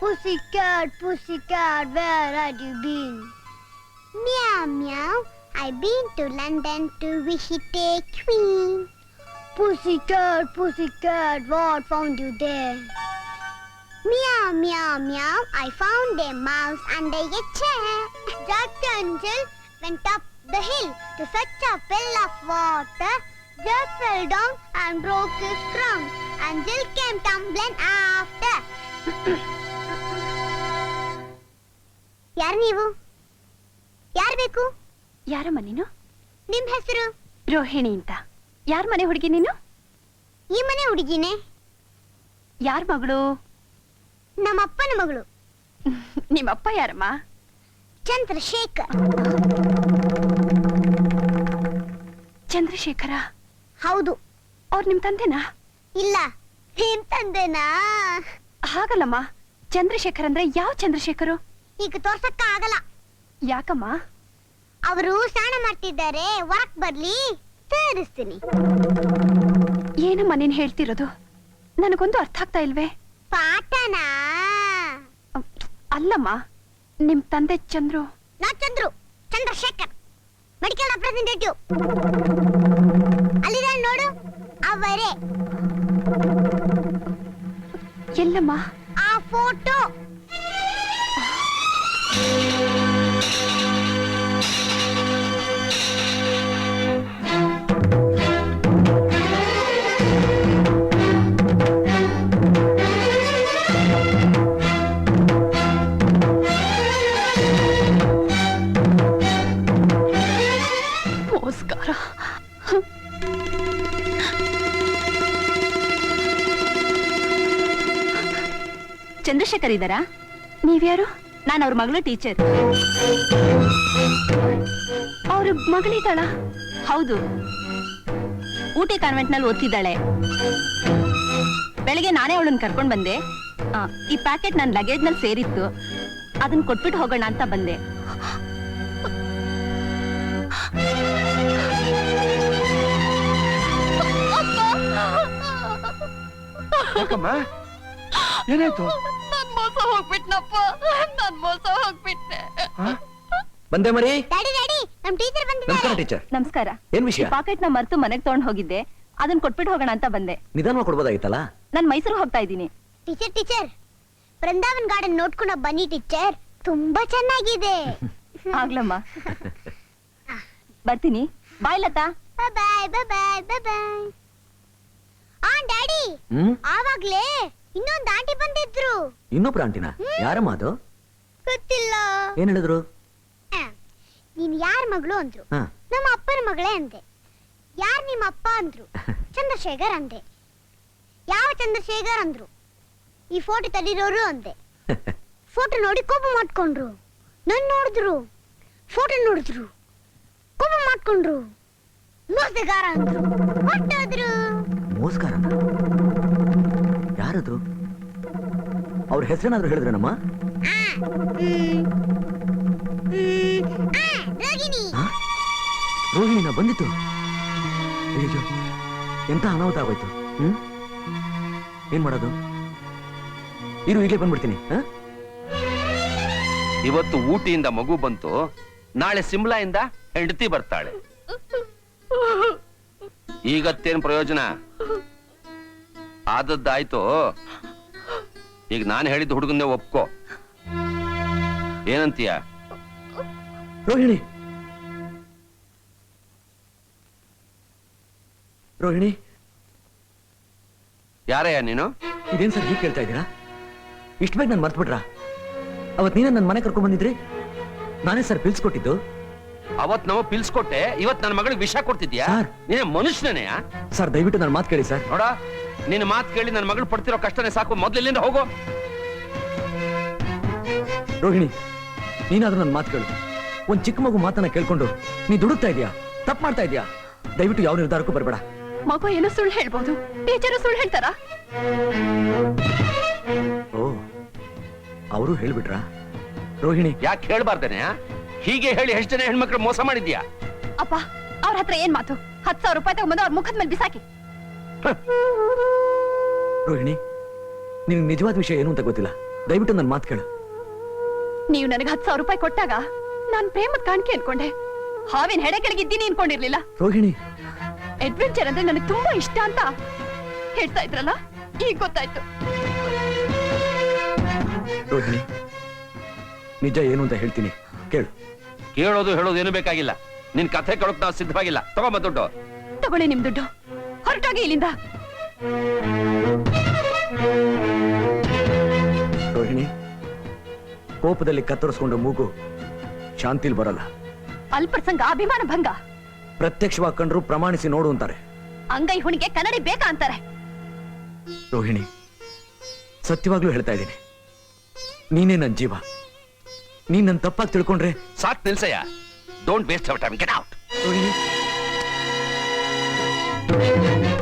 Pussycat, pussycat, where had you been? Meow meow. I've been to London to visit a queen. Pussycat, pussycat, what found you there? Meow meow meow. I found a mouse under a chair. Jack the angel Went up the hill to fetch a pail of water. Jack fell down and broke his crown. Angel came tumbling after. ಯಾರು ನೀವು? ಯಾರು ಬೇಕು? ಯಾರಮ್ಮ ನೀನು? ನಿಮ್ ಹೆಸರು? ರೋಹಿಣಿ ಅಂತ. ಯಾರ ಮನೆ ಹುಡುಗಿ ನೀನು? ಈ ಮನೆ ಹುಡುಗಿನೇ. ಯಾರ ಮಗಳು? ನಮ್ಮಪ್ಪನ ಮಗಳು. ನಿಮ್ಮಪ್ಪ ಯಾರಮ್ಮ? ಚಂದ್ರಶೇಖರ್. ಚಂದ್ರಶೇಖರ? ಹೌದು. ಅವ್ರು ನಿಮ್ ತಂದೆನಾ? ಇಲ್ಲ, ನಿಮ್ ತಂದೆನಾ? ಹಾಗಲ್ಲಮ್ಮ, ಚಂದ್ರಶೇಖರ್ ಅಂದ್ರೆ ಯಾವ ಚಂದ್ರಶೇಖರು? ಈಗ ತೋರ್ಸಕ್ಕ ಆಗಲ್ಲ. ಯಾಕಮ್ಮ? ಅವರು ಸ್ನಾನ ಮಾಡ್ತಿದ್ದಾರೆ, ಹೊರಕ್ ಬರ್ಲಿ ತೋರಿಸ್ತೀನಿ. ಏನಮ್ಮ ನೀನ್ ಹೇಳ್ತಿರೋದು? ನನಗೊಂದು ಅರ್ಥ ಆಗ್ತಾ ಇಲ್ವೇ? ಪಾಠನಾ? ಅಲ್ಲಮ್ಮ, ನಿಮ್ ತಂದೆ ಚಂದ್ರು. ನಾ ಚಂದ್ರು, ಚಂದ್ರಶೇಖರ್, ಮೆಡಿಕಲ್ ರೆಪ್ರೆಸೆಂಟೇಟಿವ್. ಅಲ್ಲಿದೆ ನೋಡು, ಅವರೇ. ಎಲ್ಲಮ್ಮ? ಆ ಫೋಟೋ. ನಮಸ್ಕಾರ. ಚಂದ್ರಶೇಖರ್ ಇದ್ದಾರಾ? ನೀವ್ಯಾರು? ನಾನು ಅವ್ರ ಮಗಳ ಟೀಚರ್. ಅವ್ರ ಮಗಳಿದ್ದಾಳ? ಹೌದು, ಊಟಿ ಕಾನ್ವೆಂಟ್ ನಲ್ಲಿ ಓದ್ತಿದ್ದಾಳೆ. ಬೆಳಿಗ್ಗೆ ನಾನೇ ಅವಳನ್ನ ಕರ್ಕೊಂಡ್ ಬಂದೆ. ಈ ಪ್ಯಾಕೆಟ್ ನನ್ನ ಲಗೇಜ್ ನಲ್ಲಿ ಸೇರಿತ್ತು, ಅದನ್ನ ಕೊಟ್ಬಿಟ್ಟು ಹೋಗೋಣ ಅಂತ ಬಂದೆ. ಏನಾಯ್ತು? ನಾನ್ ಮೋಸ ಹೋಗ್ಬಿಟ್ನಪ್ಪ, ನಾನ್ ಮೋಸ ಹೋಗ್ಬಿಟ್ಟೆ. ಬಂದೆ ಮರಿ. ಡ್ಯಾಡಿ ಡ್ಯಾಡಿ, ನಮ್ ಟೀಚರ್ ನಮಸ್ಕಾರ ಬಂದಿದ್ದಾರೆ. ಟೀಚರ್. ನಮಸ್ಕಾರ. ಏನ್ ವಿಷಯ? ಪಾಕೆಟ್ ನ ಮರ್ತು ಮನೆಗ್ ತಗೊಂಡ್ ಹೋಗಿದ್ದೆ, ಅದನ್ನ ಕೊಟ್ಬಿಟ್ಟು ಹೋಗೋಣ ಅಂತ ಬಂದೆ. ನಿಧಾನ ಕೊಡ್ಬೋದಾಗಿತ್ತಲ್ಲ. ನಾನ್ ಮೈಸೂರು ಹೋಗ್ತಾ ಇದ್ದೀನಿ. ಟೀಚರ್ ಟೀಚರ್, ಬೃಂದಾವನ್ ಗಾರ್ಡನ್ ನೋಡ್ಕೊಂಡ ಬನ್ನಿ ಟೀಚರ್, ತುಂಬಾ ಚೆನ್ನಾಗಿದೆ. ಆಗ್ಲಮ್ಮ, ಬರ್ತೀನಿ. ಬಾಯ್ ಲತಾ. ಬಾಯ್ ಬಾಯ್ ಬಾಯ್ ಬಾಯ್ ಬಾಯ್. ಆ ಡ್ಯಾಡಿ, ಆವಾಗ್ಲೇ ಇನ್ನೊಂದು ಆಂಟಿ ಬಂದಿದ್ರು. ಇನ್ನೊಬ್ರು ಆಂಟಿನ? ಯಾರಮ್ಮ ಅದು? ಗೊತ್ತಿಲ್ಲ. ಏನ್ ಹೇಳಿದ್ರು? ನೀನ್ ಯಾರ ಮಗಳು ಅಂದ್ರು. ನಮ್ಮ ಅಪ್ಪನ ಮಗಳೇ ಅಂದೆ. ಯಾರ್ ನಿಮ್ಮ ಅಪ್ಪ ಅಂದ್ರು. ಚಂದ್ರಶೇಖರ್ ಅಂದೆ. ಯಾವ ಚಂದ್ರಶೇಖರ್ ಅಂದ್ರು. ಈ ಫೋಟೋ ತೆಗೆದಿರೋರು ಅಂದೆ. ಫೋಟೋ ನೋಡಿ ಕೋಪ ಮಾಡ್ಕೊಂಡ್ರು. ನನ್ ನೋಡಿದ್ರು, ಫೋಟೋ ನೋಡಿದ್ರು, ಕೋಪ ಮಾಡ್ಕೊಂಡ್ರು. ಮೋಸಗಾರ ಅಂದ್ರು, ಹೊಟ್ಟೋದ್ರು. ಮೋಸ್ಕಾರ? ಯಾರದು? ಅವ್ರ ಹೆಸರೇನಾದ್ರು ಹೇಳಿದ್ರೇನಮ್ಮ? ರೋಹಿಣಿ. ರೋಹಿಣಿನ ಬಂದಿತ್ತು? ಅಯ್ಯೋ, ಎಂತ ಅನಾಹುತ ಆಗೋಯ್ತು. ಏನ್ ಮಾಡೋದು? ಇರು, ಈಗಲೇ ಬಂದ್ಬಿಡ್ತೀನಿ. ಇವತ್ತು ಊಟಿಯಿಂದ ಮಗು ಬಂತು, ನಾಳೆ ಸಿಮ್ಲಾಯಿಂದ ಹೆಂಡತಿ ಬರ್ತಾಳೆ. ಈಗತ್ತೇನ್ ಪ್ರಯೋಜನ? ಆದದ್ದಾಯ್ತು. ಈಗ ನಾನು ಹೇಳಿದ್ದು ಹುಡುಗನ್ನೇ ಒಪ್ಕೋ. ಏನಂತೀಯ? ರೋಹಿಣಿ, ರೋಹಿಣಿ, ಯಾರಯ್ಯ ನೀನು? ಇದೇನ್ ಸರ್ ಹೀಗೆ ಕೇಳ್ತಾ ಇದ್ದೀರಾ? ಇಷ್ಟು ಬೇಗ ನಾನು ಮರ್ತ್ಬಿಟ್ರ? ಅವತ್ ನೀನೇ ನನ್ನ ಮನೆ ಕರ್ಕೊಂಡ್ ಬಂದಿದ್ರಿ, ನಾನೇ ಸರ್ ಪಿಲ್ಸ್ಕೊಟ್ಟಿದ್ದು. ಅವತ್ ನಾವು ಪಿಲ್ಸ್ಕೊಟ್ಟೆ, ಇವತ್ ನನ್ನ ಮಗಳಿಗೆ ವಿಷ ಕೊಡ್ತಿದ್ಯಾ? ನೀನೇ ಮನುಷ್ಯನೇ? ಸರ್ ದಯವಿಟ್ಟು ನನ್ನ ಮಾತು ಕೇಳಿ ಸರ್. ನೋಡ, ನಿನ್ನ ಮಾತು ಕೇಳಿ ನನ್ನ ಮಗಳು ಪಡ್ತಿರೋ ಕಷ್ಟನೇ ಸಾಕು. ಮೊದ್ಲು ಇಲ್ಲಿಂದ ಹೋಗೋ. ರೋಹಿಣಿ, ನೀನಾದ್ರೂ ನನ್ನ ಮಾತು ಕೇಳು. ಒಂದ್ ಚಿಕ್ಕ ಮಗು ಮಾತನ್ನ ಕೇಳ್ಕೊಂಡು ನೀ ದುಡುಕ್ತಾ ಇದೀಯಾ, ತಪ್ಪು ಮಾಡ್ತಾ ಇದೀಯಾ. ದಯವಿಟ್ಟು ಯಾವ ನಿರ್ಧಾರಕ್ಕೂ ಬರಬೇಡ. ಮಗು ಏನೋ ಸುಳ್ಳು ಹೇಳ್ಬೋದು, ಟೀಚರು ಸುಳ್ಳು ಹೇಳ್ತಾರಾ? ಓ, ಅವರು ಹೇಳ್ಬಿಟ್ರ? ರೋಹಿಣಿ, ಯಾಕೆ ಹೇಳ್ಬಾರ್ದೇನೆ? ಹೀಗೆ ಹೇಳಿ ಎಷ್ಟು ಜನ ಹೆಣ್ಮಕ್ಳು ಮೋಸ ಮಾಡಿದ್ಯಾ? ಅಪ್ಪ, ಅವ್ರ ಹತ್ರ ಏನ್ ಮಾತು? 10,000 ರೂಪಾಯಿ ತಗೊಂಬಂದು ಅವ್ರ ಮುಖದ ಮೇಲೆ ಬಿಸಾಕಿ. ರೋಹಿಣಿ, ನಿನ್ಗೆ ನಿಜವಾದ ವಿಷಯ ಏನು ಅಂತ ಗೊತ್ತಿಲ್ಲ. ದಯವಿಟ್ಟು ನನ್ನ ಮಾತು ಕೇಳು. ನೀವು ನನಗೆ 10,000 ರೂಪಾಯಿ ಕೊಟ್ಟಾಗ ನಾನ್ ಪ್ರೇಮದ ಕಾಣಿಕೆ ಅನ್ಕೊಂಡೆ. ಹಾವಿನ ಹೆಡೆ ಕೆಳಗಿದ್ದೀನಿ ಅನ್ಕೊಂಡಿರ್ಲಿಲ್ಲ. ರೋಹಿಣಿ, ಅಡ್ವೆಂಚರ್ ಅಂದ್ರೆ ನನಗೆ ತುಂಬಾ ಇಷ್ಟ ಅಂತ ಹೇಳ್ತಾ ಇದ್ರಲ್ಲ, ಈಗ ಗೊತ್ತಾಯ್ತು. ರೋಹಿಣಿ, ನಿಜ ಏನು ಅಂತ ಹೇಳ್ತೀನಿ, ಕೇಳು. ಕೇಳೋದು ಹೇಳೋದು ಏನು ಬೇಕಾಗಿಲ್ಲ. ನಿನ್ ಕಥೆ ಕೇಳೋಕ್ ನಾವು ಸಿದ್ಧವಾಗಿಲ್ಲ. ತಗೊಂಬ ದುಡ್ಡು. ತಗೊಳ್ಳಿ ನಿಮ್ ದುಡ್ಡು, ಹೊರಟೋಗಿ ಇಲ್ಲಿಂದ. ರೋಹಿಣಿ, ಕೋಪದಲ್ಲಿ ಕತ್ತರಿಸ್ಕೊಂಡ ಮೂಗು ಶಾಂತಿಲ್ ಬರಲ್ಲ. ಅಲ್ಪಸಂಗ ಅಭಿಮಾನ ಭಂಗ. ಪ್ರತ್ಯಕ್ಷವಾಗಿ ಕಂಡ್ರು ಪ್ರಮಾಣಿಸಿ ನೋಡು ಅಂತಾರೆ. ಅಂಗೈ ಹುಣಿಗೆ ಕನ್ನಡಿ ಬೇಕಾ ಅಂತಾರೆ. ರೋಹಿಣಿ, ಸತ್ಯವಾಗ್ಲೂ ಹೇಳ್ತಾ ಇದ್ದೀನಿ, ನೀನೇ ನನ್ನ ಜೀವ. ನೀನ್ ನನ್ನ ತಪ್ಪಾಗಿ ತಿಳ್ಕೊಂಡ್ರೆ ಸಾಕ್ ನಿಲ್ಸಯ್ಯ. Don't waste our time. Get out. Rohini,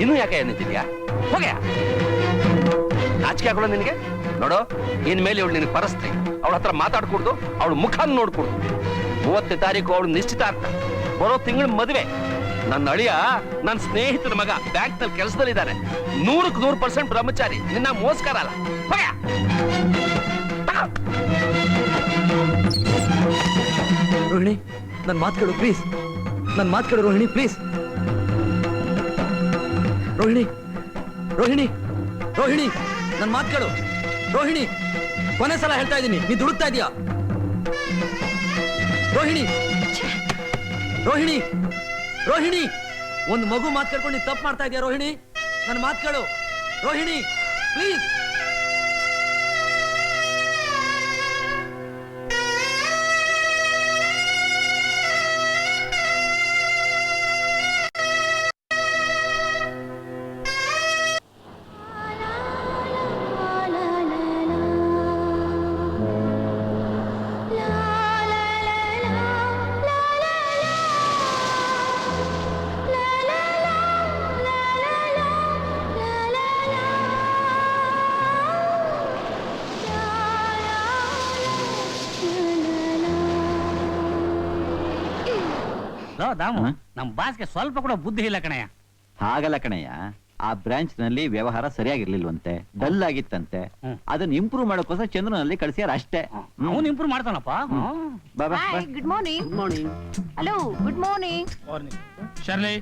ಇನ್ನು ಯಾಕೆ ನಿಂತಿದ್ಯಾ? ಹೋಗ್ಯಾ? ನಾಚಿಕೆ ಹಾಕೊಳ್ಳೋ ನಿನಗೆ? ನೋಡು, ಇನ್ಮೇಲೆ ಇವಳು ನಿನಗೆ ಪರಸ್ತ್ರಿ. ಅವಳ ಹತ್ರ ಮಾತಾಡ್ಕೊಡ್ದು, ಅವಳ ಮುಖ ನೋಡ್ಕೊಡ್ದು. 30ನೇ ತಾರೀಕು ಅವಳು ನಿಶ್ಚಿತಾರ್ಥ. ಬರೋ ತಿಂಗಳ ಮದುವೆ. ನನ್ನ ಅಳಿಯ ನನ್ನ ಸ್ನೇಹಿತರ ಮಗ ಬ್ಯಾಂಕ್ ನಲ್ಲಿ ಕೆಲಸದಲ್ಲಿದ್ದಾನೆ. 100% ಬ್ರಹ್ಮಚಾರಿ. ನಿನ್ನ ಮೋಸ್ಕರ ಅಲ್ಲ. ಹೋಗ್ಯಾ? ರೋಹಿಣಿ, ನನ್ನ ಮಾತು ಕೇಳು ಪ್ಲೀಸ್. ನನ್ನ ಮಾತು ಕೇಳು ರೋಹಿಣಿ, ಪ್ಲೀಸ್. ರೋಹಿಣಿ, ರೋಹಿಣಿ, ರೋಹಿಣಿ, ನನ್ನ ಮಾತು ಕೇಳು. ರೋಹಿಣಿ, ಕೊನೆ ಸಲ ಹೇಳ್ತಾ ಇದ್ದೀನಿ, ನೀ ದುಡುಕ್ತಾ ಇದೀಯಾ? ರೋಹಿಣಿ, ರೋಹಿಣಿ, ರೋಹಿಣಿ, ಒಂದು ಮಗು ಮಾತು ಕೇಳ್ಕೊಂಡು ನೀನು ತಪ್ಪು ಮಾಡ್ತಾ ಇದೀಯಾ? ರೋಹಿಣಿ, ನನ್ನ ಮಾತು ಕೇಳು. ರೋಹಿಣಿ, ಪ್ಲೀಸ್. ದಾಮು, ನಮ್ ಬಾಸ್ಗೆ ಸ್ವಲ್ಪ ಕೂಡ ಬುದ್ಧಿ ಇಲ್ಲ ಕಣಯ್ಯ. ಹಾಗಲ್ಲ ಕಣಯ್ಯ, ಆ ಬ್ರಾಂಚ್ ನಲ್ಲಿ ವ್ಯವಹಾರ ಸರಿಯಾಗಿರ್ಲಿಲ್ವಂತೆ, ಡಲ್ ಆಗಿತ್ತಂತೆ. ಅದನ್ನ ಇಂಪ್ರೂವ್ ಮಾಡೋಕೋಸ್ಕರ ಚಂದ್ರನಲ್ಲಿ ಕಳಿಸ್ಯಾರ ಅಷ್ಟೇ. ಅವನು ಇಂಪ್ರೂವ್ ಮಾಡ್ತಾನಪ್ಪ. Good morning. Hello, good morning. Shirley,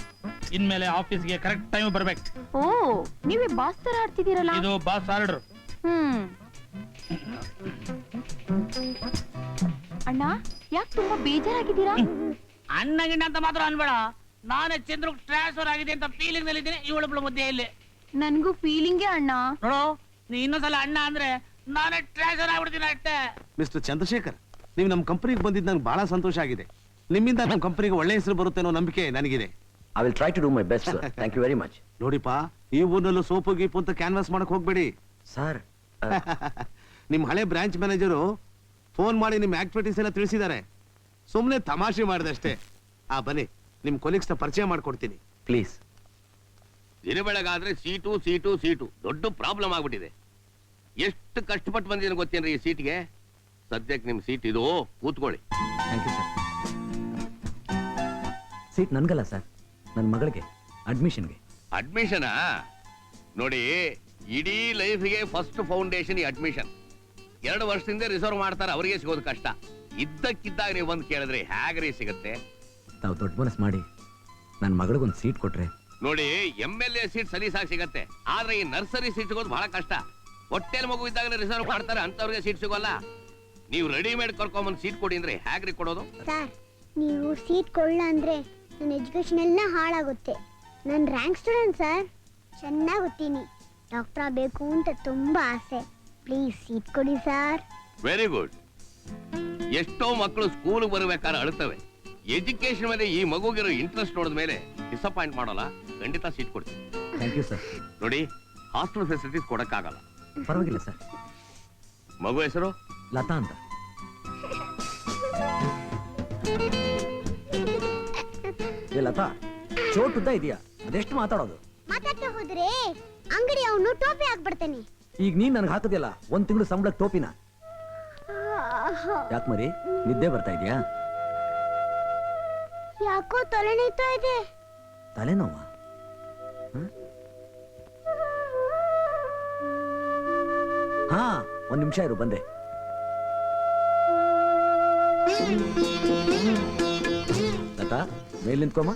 ಇನ್ಮೇಲೆ ಆಫೀಸ್ಗೆ ಕರೆಕ್ಟ್ ಟೈಮ್ ಬರ್ಬೇಕು. ಓ, ನೀವೇ ಬಾಸ್ ತರ ಆಡ್ತಿದ್ದೀರಲ್ಲ. ಇದು ಬಾಸ್ ಆರ್ಡರ್. ಅಣ್ಣ, ಯಾಕೆ ತುಂಬಾ ಬೇಜಾರಾಗಿದ್ದೀರಾ? ಅಣ್ಣ ಗಿಣ್ಣ ಅಂತ ಮಾತ್ರ ಅನ್ಬೇಡ. ನಾನೇ ಚಂದ್ರ ಟ್ರಾನ್ಸ್ಫರ್ ಆಗಿದೆ ಅಂತ ಫೀಲಿಂಗ್ ನಲ್ಲಿ ಇದ್ದೀನಿ. ಇವಳು ಮಧ್ಯೆ ಇಲ್ಲಿ ನನ್ಗೂ ಫೀಲಿಂಗೇ ಅಣ್ಣ. ನೋಡು, ನೀ ಇನ್ನೊಂದ್ಸಲ ಅಣ್ಣ ಅಂದ್ರೆ ನಾನೇ ಟ್ರಾನ್ಸ್ಫರ್ ಆಗ್ಬಿಡ್ತೀನಿ ಅಷ್ಟೇ. ಮಿಸ್ಟರ್ ಚಂದ್ರಶೇಖರ್, ನೀವು ನಮ್ಮ ಕಂಪನಿಗೆ ಬಂದಿದ್ದು ನನಗೆ ಬಹಳ ಸಂತೋಷ ಆಗಿದೆ. ನಿಮ್ಮಿಂದ ನಮ್ಮ ಕಂಪನಿಗೆ ಒಳ್ಳೆ ಹೆಸರು ಬರುತ್ತೆ ಅನ್ನೋ ನಂಬಿಕೆ ನನಗಿದೆ. I will try to do my best sir. Thank you very much. ನೋಡಿಪ್ಪ, ಈ ಊರ್ನಲ್ಲೂ ಸೋಪು ಗೀಪು ಅಂತ ಕ್ಯಾನ್ವಾಸ್ ಮಾಡಕ್ ಹೋಗ್ಬೇಡಿ ಸರ್. ನಿಮ್ ಹಳೆ ಬ್ರಾಂಚ್ ಮ್ಯಾನೇಜರು ಫೋನ್ ಮಾಡಿ ನಿಮ್ ಆಕ್ಟಿವಿಟೀಸ್ ಎಲ್ಲ ತಿಳಿಸಿದ್ದಾರೆ. ಸುಮ್ನೆ ತಮಾಷೆ ಮಾಡಿದಷ್ಟೇ. ಬನ್ನಿ, ನಿಮ್ ಕೊಲೀಗ್ಸ್ ಪರಿಚಯ ಮಾಡ್ಕೊಡ್ತೀನಿ. ಪ್ಲೀಸ್. ದಿನ ಬೆಳಗಾದ್ರೆ ಸೀಟು ಸೀಟು ಸೀಟು ದೊಡ್ಡ ಪ್ರಾಬ್ಲಮ್ ಆಗ್ಬಿಟ್ಟಿದೆ. ಎಷ್ಟು ಕಷ್ಟಪಟ್ಟು ಬಂದಿದ್ದೀನಿ ಗೊತ್ತೇನ್ರಿ ಈ ಸೀಟ್ಗೆ. ಸದ್ಯಕ್ಕೆ ನಿಮ್ ಸೀಟ್ ಇದು, ಕೂತ್ಕೊಳ್ಳಿ. Thank you sir. ಸೀಟ್ ನನ್ಗಲ್ಲ ಸರ್, ನನ್ನ ಮಗಳಿಗೆ ಅಡ್ಮಿಷನ್ಗೆ. ಅಡ್ಮಿಷನಾ? ನೋಡಿ, ಇಡೀ ಲೈಫ್ಗೆ ಫಸ್ಟ್ ಫೌಂಡೇಶನ್ ಈ ಅಡ್ಮಿಷನ್. 2 ವರ್ಷದಿಂದ ರಿಸರ್ವ್ ಮಾಡ್ತಾರೆ, ಅವರಿಗೆ ಸಿಗೋದು ಕಷ್ಟ. ಇದ್ದಕ್ಕಿದ್ದಾಗ ನೀವು ಬಂದು ಕೇಳಿದ್ರೆ ಹೇಗ್ರಿ ಸಿಗುತ್ತೆ? ತಾವು ದೊಡ್ಡ ಮನಸ್ಸು ಮಾಡಿ ನನ್ನ ಮಗಳಿಗೊಂದು ಸೀಟ್ ಕೊಟ್ರೆ. ನೋಡಿ, MLA ಸೀಟ್ ಸಲೀಸಾಗಿ ಸಿಗತ್ತೆ, ಆದ್ರೆ ಈ ನರ್ಸರಿ ಸೀಟ್ ಸಿಗೋದು ಬಹಳ ಕಷ್ಟ. ಹೊಟ್ಟೆಲ್ ಮಗು ಇದ್ದಾಗ ರಿಸರ್ವ್ ಮಾಡ್ತಾರೆ, ಅಂತವ್ರಿಗೆ ಸೀಟ್ ಸಿಗೋಲ್ಲ. ನೀವು ರೆಡಿಮೇಡ್ ಕರ್ಕೊಂಬಂದು ಸೀಟ್ ಕೊಡಿ ಅಂದ್ರೆ ಹೇಗ್ರಿ ಕೊಡೋದು? ಸರ್, ನೀವು ಸೀಟ್ ಕೊಡಲ್ಲ ಅಂದ್ರೆ ನನ್ನ ಎಜುಕೇಶನ್ ಎಲ್ಲ ಹಾಳಾಗುತ್ತೆ. ನಾನು ರ್ಯಾಂಕ್ ಸ್ಟೂಡೆಂಟ್ ಸರ್, ಚೆನ್ನಾಗಿ ಓದ್ತೀನಿ, ಡಾಕ್ಟರ್ ಆಗಬೇಕು ಅಂತ ತುಂಬಾ ಆಸೆ. ಪ್ಲೀಸ್ ಸೀಟ್ ಕೊಡಿ ಸರ್. Very good. ಎಷ್ಟೋ ಮಕ್ಕಳು ಸ್ಕೂಲ್ ಬರಬೇಕಾದ್ರೆ ಅಳುತ್ತವೆ. ಎಜುಕೇಶನ್ ಮೇಲೆ ಈ ಮಗುಗಿರೋ ಇಂಟ್ರೆಸ್ಟ್ ನೋಡಿದ ಮೇಲೆ ಡಿಸಪಾಯಿಂಟ್ ಮಾಡೋಲ್ಲ. ಖಂಡಿತ ಸೀಟ್ ಕೊಡ್ತೀನಿ. Thank you sir. ನೋಡಿ, ಹಾಸ್ಟೆಲ್ ಫೆಸಿಲಿಟೀಸ್ ಕೊಡಕ್ಕಾಗಲ್ಲ. ಪರವಾಗಿಲ್ಲ ಸರ್. ಮಗು ಹೆಸರು ಲತಾ ಅಂತ. ಏ ಲತಾ, ಚೋಟ್ ಉದ್ದ ಇದೆಯಾ? ಅದೆಷ್ಟು ಮಾತಾಡೋದು? ಮಾತಾಡ್ತಾ ಹೋದ್ರೆ ಅಂಗಡಿ ಅವನು ಟೋಪಿ ಹಾಕ್ಬಿಡ್ತಾನೆ. ಈಗ ನೀನ್ ನನಗೆ ಹಾಕದಿಲ್ಲ 1 ತಿಂಗಳು ಸಂಬಳ ಟೋಪಿನ. ಯಾಕೆ ಮರಿ, ನಿದ್ದೆ ಬರ್ತಾ ಇದೆಯಾ? ಯಾಕೋ ತಲೆನೋಯ್ತಾ ಇದೆ. ತಲೆನೋವ? ಹಾ, ಒಂದ್ ನಿಮಿಷ ಇರು, ಬಂದೆ. ಲತಾ, ಮೇಲ್ ನಿಂತ್ಕೊಮ್ಮ.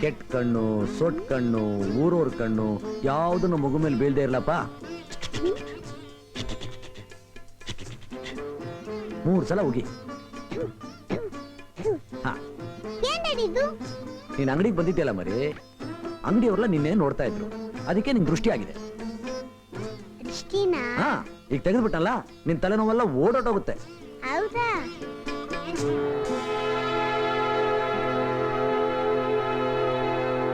ಕೆಟ್ಟ ಕಣ್ಣು, ಸೊಟ್ ಕಣ್ಣು, ಊರೂರ್ ಕಣ್ಣು ಯಾವ್ದನ್ನು ಮಗು ಮೇಲೆ ಬೀಳ್ದೆ ಇರ್ಲಪ್ಪ. 3 ಸಲ ಹೋಗಿ. ಹಾ, ಏನಿದು? ನೀನ್ ಅಂಗಡಿಗೆ ಬಂದಿದ್ಯಲ್ಲ ಮರಿ, ಅಂಗಡಿಯವ್ರಲ್ಲ ನಿನ್ನೆ ನೋಡ್ತಾ ಇದ್ರು, ಅದಕ್ಕೆ ನಿನ್ ದೃಷ್ಟಿ ಆಗಿದೆ. ದೃಷ್ಟಿನಾ? ಹಾ, ಈಗ ತೆಗೆದ್ಬಿಟ್ಟಲ್ಲ, ನಿನ್ ತಲೆನೋವೆಲ್ಲ ಓಡೋಟೋಗುತ್ತೆ. ಹೌದಾ?